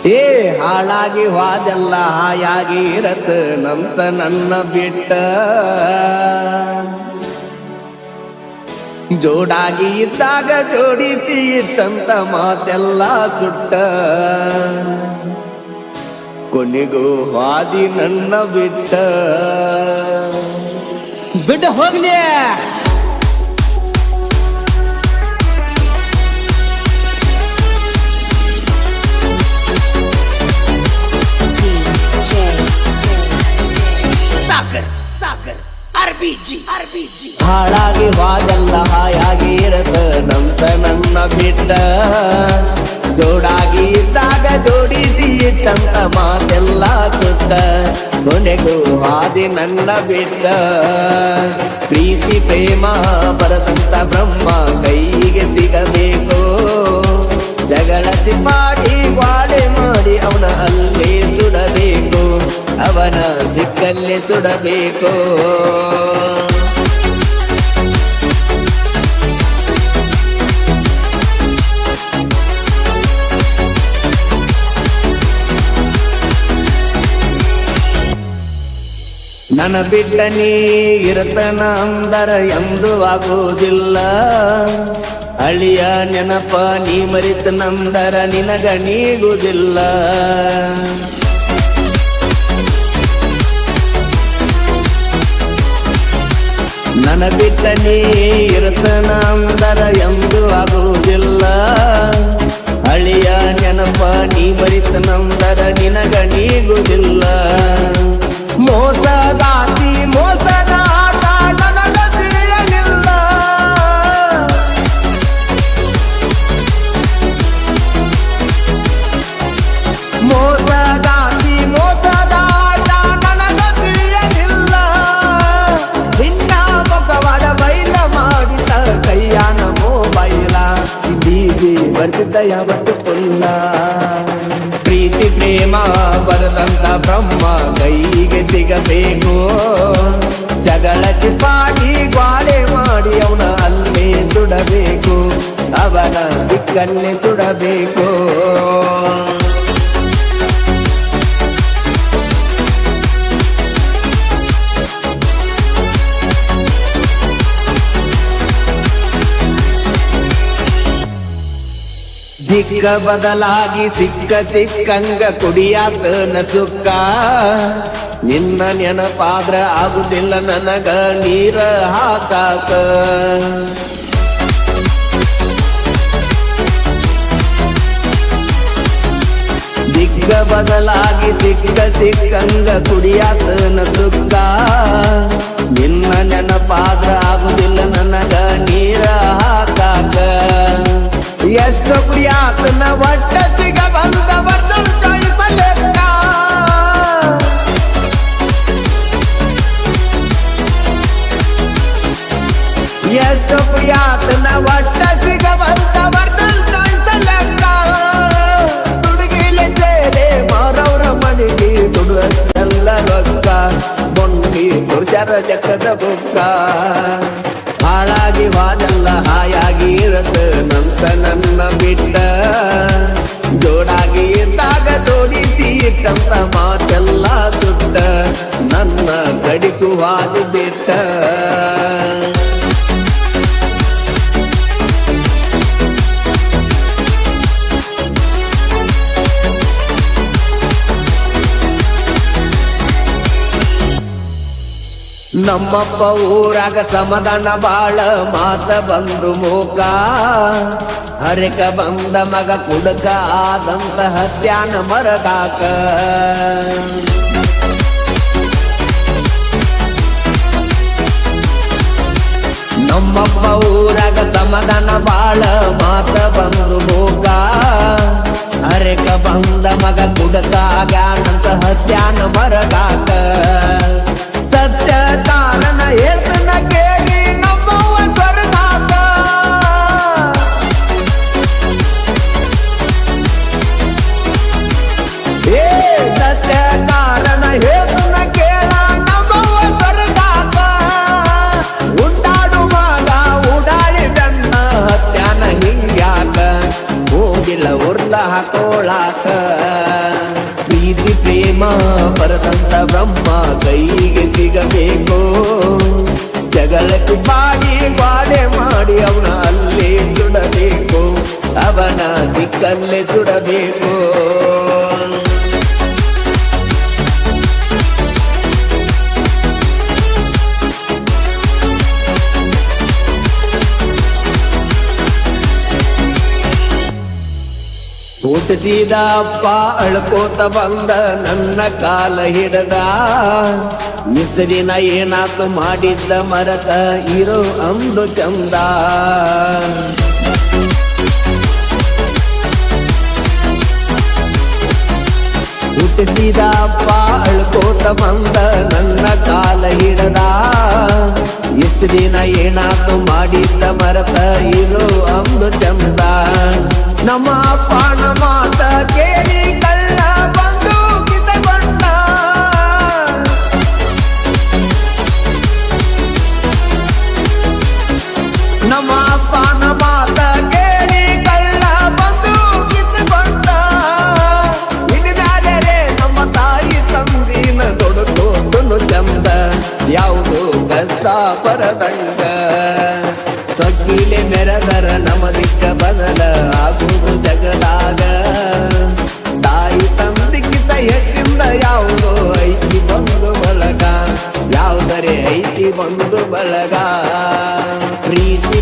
ಏ ಹಾಳಾಗಿ ಹೋದೆಲ್ಲ ಹಾಯಾಗಿ ಇರತ್ತ ನಂತ ನನ್ನ ಬಿಟ್ಟ ಜೋಡಾಗಿ ಇದ್ದಾಗ ಜೋಡಿಸಿ ಇಟ್ಟಂತ ಮಾತೆಲ್ಲ ಸುಟ್ಟ ಕೊನೆಗೂ ಹಾದಿ ನನ್ನ ಬಿಟ್ಟ ಹೋಗ್ಲಿ ಹಾಳಾಗಿ ಹೋದೆಲ್ಲ ಹಾಯಾಗಿ ಇರತ್ತ ನಂತ ನನ್ನ ಬಿಟ್ಟ ಜೋಡಾಗಿ ಇದ್ದಾಗ ಜೋಡಿಸಿ ಇಟ್ಟಂತ ಮಾತೆಲ್ಲ ಸುಟ್ಟ ಕೊನೆಗೂ ಹಾದಿ ನನ್ನ ಬಿಟ್ಟ ಪ್ರೀತಿ ಪ್ರೇಮ ಬರದಂತ ಬ್ರಹ್ಮ ಕೈಗೆ ಸಿಗಬೇಕು ಜಗಳ ಚಿಪಾಡಿ ವಾಡೆ ಮಾಡಿ ಅವನ ಅಲ್ಲೇ ಸುಡಬೇಕು ಅವನ ಸಿಕ್ಕಲ್ಲೇ ಸುಡಬೇಕು ನನ್ನ ಬಿಟ್ಟ ನೀ ಇರತನ ಅಂದರ ಎಂದು ಆಗುವುದಿಲ್ಲ ಅಳಿಯ ನೆನಪ ನೀ ಮರಿತ ನಂದರ ನಿನಗ ನೀಗುವುದಿಲ್ಲ ನನ್ನ ಬಿಟ್ಟ ನೀ ಇರತನ ಅಂದರ ಎಂದು ಆಗುವುದಿಲ್ಲ ಅಳಿಯ ನೆನಪ ನೀ ಮರಿತ ನಂದರ ನಿನಗ ನೀಗುವುದಿಲ್ಲ ಮೋಸಗಾತಿ ಮೋಸದ ಆಟ ನನಗ ತಿಳಿಯಲಿಲ್ಲ ಮೋಸಗಾತಿ ಮೋಸದ ಆಟ ನನಗ ತಿಳಿಯಲಿಲ್ಲ ನಿನ್ನ ಮುಖವಾಡ ಬೈಲ ಮಾಡಿದ ಕೈಯಾನ ಮೊಬೈಲ ಬೀದಿ ಬರ್ತಿದ್ದ ಯಾವತ್ತು ಫುಲ್ಲ ಪ್ರೀತಿ ಪ್ರೇಮ ಬರದಂತ ಬ್ರಹ್ಮ ಕೈಗೆ ಸಿಗಬೇಕು ಜಗಳ ಚಿಪಾಡಿ ಗ್ವಾಡೆ ಮಾಡಿ ಅವನ ಅಲ್ಲೇ ಸುಡಬೇಕು ಅವನ ಸಿಕ್ಕನ್ನೇ ಸುಡಬೇಕು ದಿಕ್ಕ ಬದಲಾಗಿ ಸಿಕ್ಕ ಸಿಕ್ಕಂಗ ಕುಡಿಯಾತನ ಸುಕ್ಕ ನಿನ್ನ ನೆನಪಾದ್ರ ಆಗುದಿಲ್ಲ ನನಗ ನೀರ ಹಾಕಾಕ ದಿಕ್ಕ ಬದಲಾಗಿ ಸಿಕ್ಕ ಸಿಕ್ಕಂಗ ಕುಡಿಯಾತನ ಸುಕ್ಕ ನಿನ್ನ ನೆನಪಾದ್ರ ಆಗುದಿಲ್ಲ ನನಗ ನೀರ ಹಾಕಾಕ ಎಷ್ಟು ಕುಡಿಯಾತನ ಒಟ್ಟ ಸಿಗ ಬಂದ ಬರ್ದಲ್ ಚಾಯಿಸಲೆಕ್ಕ ಎಷ್ಟು ಕುಡಿಯಾತನ ಒಟ್ಟ ಸಿಗ ಬಂದ ಬರ್ದಲ್ ಚಾಯಿಸಲೆಕ್ಕ ತುಡುಗಿಲೆ ಸೇರೆ ಮಾರವ್ರ ಮನೆಗೆ ದುಡುವಷ್ಟೆಲ್ಲ ರೊಕ್ಕ ಬೊಂಡಿ ತುರ್ಜರ ಜಕ್ಕದ ಬುಕ್ಕ ಹಾಳಾಗಿ ಹೋದೆಲ್ಲ ಹಾಯಾಗಿ ಇರತ್ತ ನಂತ ನನ್ನ ಬಿಟ್ಟ ಜೋಡಾಗಿ ಇದ್ದಾಗ ಜೋಡಿಸಿ ಇಟ್ಟಂತ ಮಾತೆಲ್ಲ ಸುಟ್ಟ ನನ್ನ ಕಡಿಕು ಹಾದಿ ಬಿಟ್ಟ ನಮ್ಮಪ್ಪ ಊರಾಗ ಸಮಾಧಾನ ಬಾಳ ಮಾತ ಬಂದ್ರು ಮೂಕ ಹರಿಕ ಬಂದ ಮಗ ಕುಡಕ ಆದಂತ ಹತ್ಯಾನ ಮರಗಾಕ ನಮ್ಮಪ್ಪ ಊರಾಗ ಸಮಾಧಾನ ಬಾಳ ಮಾತ ಬಂದ್ರು ಮೂಕ ಹರಿಕ ಬಂದ ಮಗ ಕುಡಕ ಆಗ್ಯಾನಂತ ಹತ್ಯಾನ ಮರಗಾಕ ಸತ್ಯ ಕಾರಣ ಹೆಸನ ಕೇಳಿ ನಮ್ಮವ್ವ ಸ್ವರ್ಗಾಕ ಸತ್ಯ ಕಾರಣ ಹೆಸನ ಕೇಳ ನಮ್ಮವ್ವ ಸ್ವರ್ಗಾಕ ಉಂಟಾಡು ಮಗ ಉಡಾಳಿ ಬೆನ್ನ ಹತ್ಯಾನ ಹಿಂಗ್ಯಾಕ ಹೋಗಿಲ್ಲ ಉರ್ಲ ಹಾಕೋಳಾಕ ಪ್ರೇಮ ಬರದಂತ ಬ್ರಹ್ಮ ಕೈಗೆ ಸಿಗಬೇಕು. ಜಗಳಕ್ಕೆ ಮಾಡಿ ಬಾಡೆ ಮಾಡಿ ಅವನ ಅಲ್ಲೇ ಸುಡಬೇಕು, ಅವನ ದಿಕ್ಕಲ್ಲೇ ಸುಡಬೇಕು. ಹುಟ್ಟಿದ ಅಪ್ಪ ಅಳ್ಕೋತ ಬಂದ ನನ್ನ ಕಾಲ ಹಿಡದ. ಇಷ್ಟ ದಿನ ಏನಾತು ಮಾಡಿದ್ದ ಮರತ ಇರೋ ಅಂದು ಚಂದ. ಹುಟ್ಟಿದ ಅಪ್ಪ ಅಳ್ಕೋತ ಬಂದ ನನ್ನ ಕಾಲ ಹಿಡದ. ಇಷ್ಟ ದಿನ ಏನಾತು ಮಾಡಿದ್ದ ಮರತ ಇರೋ ಅಂದು ಚಂದ. ನಮ್ಮ ಅಪ್ಪನ ಮಾತ ಕೇಳಿ ಕಳ್ಳ ಬಂದು ಕಿತಗೊಂಡ. ನಮ್ಮ ಅಪ್ಪನ ಮಾತ ಕೇಳಿ ಕಳ್ಳ ಬಂದು ಕಿತಗೊಂಡ. ಇನ್ಮ್ಯಾದರೆ ನಮ್ಮ ತಾಯಿ ತಂದಿನ ದೊಡ್ಡೋದನು ಚಂದ, ಯಾವುದು ಕಷ್ಟ ಬರದಂಗ. ಸೊಕ್ಕಿಲೆ ಮೆರೆದರ ನಮದಿಕ್ಕ ಬದಲ ಆಗುವುದು ಜಗದಾಗ. ತಾಯಿ ತಂದಿಕ್ಕಿಂತ ಹೆಚ್ಚಿಂದ ಯಾವುದೋ ಐತಿ ಬಂದು ಬಳಗ, ಯಾವುದರೆ ಐತಿ ಬಂದು ಬಳಗ. ಪ್ರೀತಿ